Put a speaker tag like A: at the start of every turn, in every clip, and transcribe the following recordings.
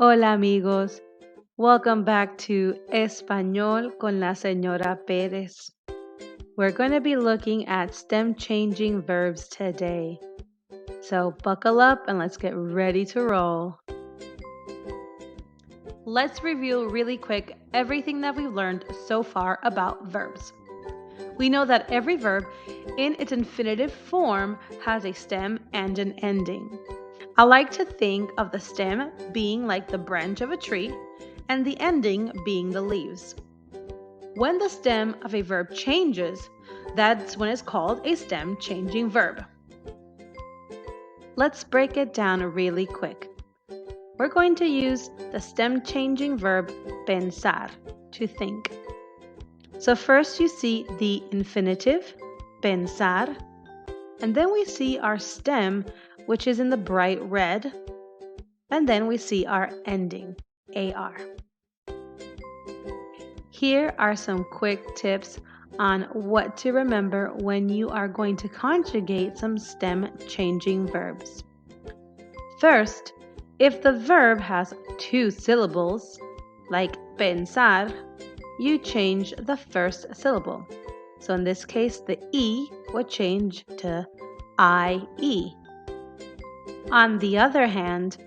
A: Hola amigos, welcome back to Español con la señora Pérez. We're going to be looking at stem changing verbs today. So buckle up and let's get ready to roll. Let's review really quick everything that we've learned so far about verbs. We know that every verb in its infinitive form has a stem and an ending. I like to think of the stem being like the branch of a tree and the ending being the leaves. When the stem of a verb changes, that's when it's called a stem changing verb. Let's break it down really quick. We're going to use the stem changing verb pensar, to think. So first you see the infinitive, pensar, and then we see our stem, which is in the bright red, and then we see our ending, AR. Here are some quick tips on what to remember when you are going to conjugate some stem changing verbs. First, if the verb has two syllables, like pensar, you change the first syllable. So in this case, the E would change to IE. On the other hand,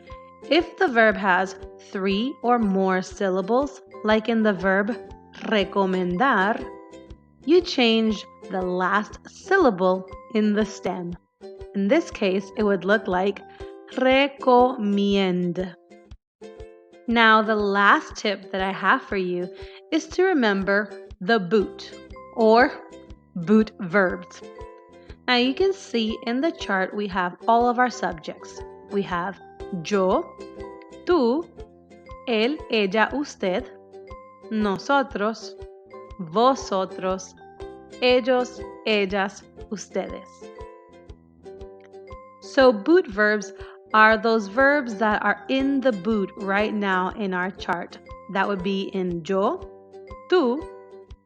A: if the verb has three or more syllables, like in the verb recomendar, you change the last syllable in the stem. In this case, it would look like recomiend. Now, the last tip that I have for you is to remember the boot or boot verbs. Now, you can see in the chart we have all of our subjects. We have yo, tú, él, ella, usted, nosotros, vosotros, ellos, ellas, ustedes. So boot verbs are those verbs that are in the boot right now in our chart. That would be in yo, tú,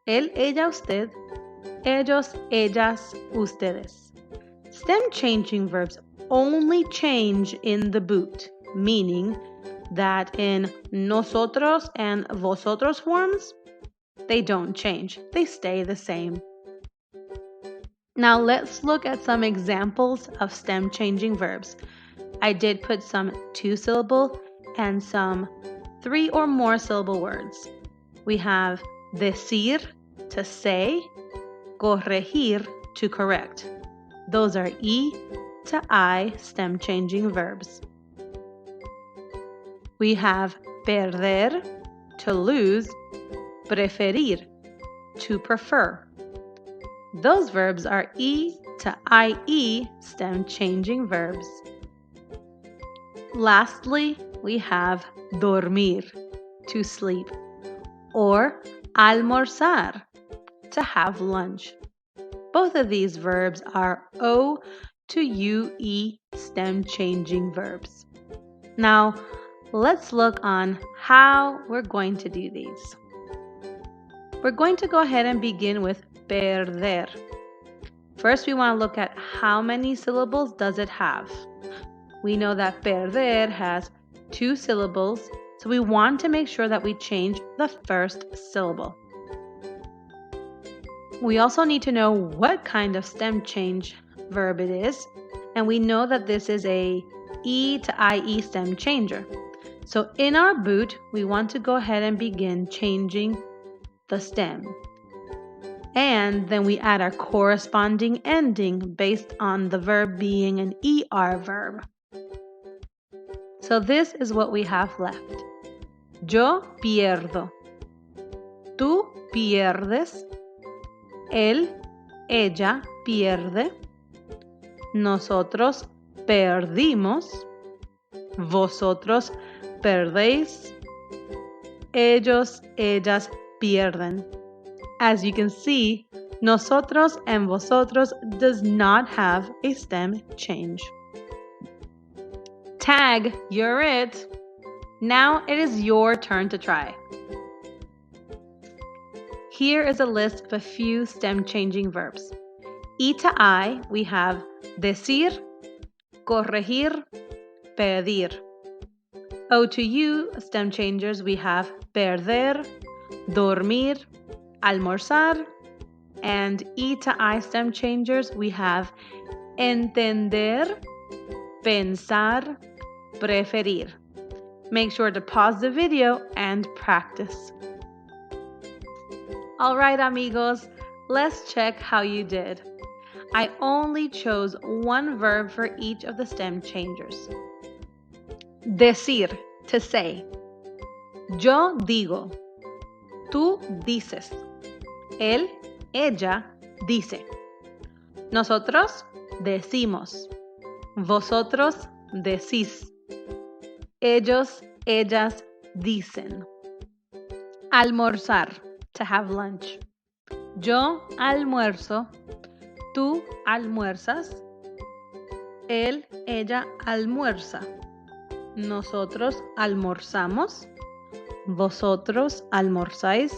A: él, ella, usted, ellos, ellas, ustedes. Stem changing verbs only change in the boot, meaning that in nosotros and vosotros forms, they don't change. They stay the same. Now let's look at some examples of stem changing verbs. I did put some two-syllable and some three or more syllable words. We have decir, to say, corregir, to correct. Those are E to I stem changing verbs. We have perder, to lose, preferir, to prefer. Those verbs are E to IE stem changing verbs. Lastly, we have dormir, to sleep, or almorzar, to have lunch. Both of these verbs are O to UE stem changing verbs. Now, let's look on how we're going to do these. We're going to go ahead and begin with perder. First, we want to look at how many syllables does it have. We know that perder has two syllables, so we want to make sure that we change the first syllable. We also need to know what kind of stem change verb it is, and we know that this is a E to IE stem changer. So in our boot, we want to go ahead and begin changing the stem. And then we add our corresponding ending based on the verb being an ER verb. So this is what we have left. Yo pierdo. Tú pierdes. Él, ella pierde. Nosotros perdimos. Vosotros perdéis. Ellos, ellas pierden. As you can see, nosotros and vosotros does not have a stem change. Tag, you're it. Now it is your turn to try. Here is a list of a few stem changing verbs. E to I, we have decir, corregir, pedir. O to U stem changers, we have perder, dormir, almorzar. And E to I stem changers, we have entender, pensar, preferir. Make sure to pause the video and practice. All right, amigos, let's check how you did. I only chose one verb for each of the stem changers. Decir, to say. Yo digo. Tú dices. Él, ella dice. Nosotros decimos. Vosotros decís. Ellos, ellas dicen. Almorzar, to have lunch. Yo almuerzo. Tú almuerzas. Él, ella almuerza. Nosotros almorzamos. Vosotros almorzáis.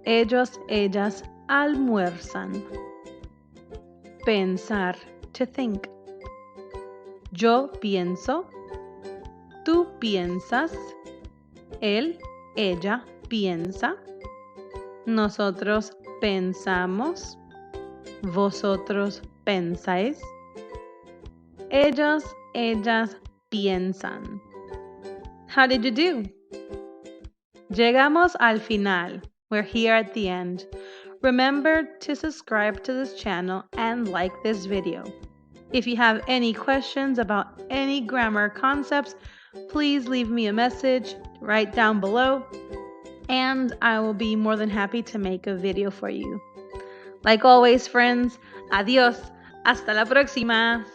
A: Ellos, ellas almuerzan. Pensar, to think. Yo pienso. Tú piensas. Él, ella piensa. Nosotros pensamos. Vosotros pensáis. Ellos, ellas piensan. How did you do? Llegamos al final. We're here at the end. Remember to subscribe to this channel and like this video. If you have any questions about any grammar concepts, please leave me a message right down below, and I will be more than happy to make a video for you. Like always, friends, adiós. Hasta la próxima.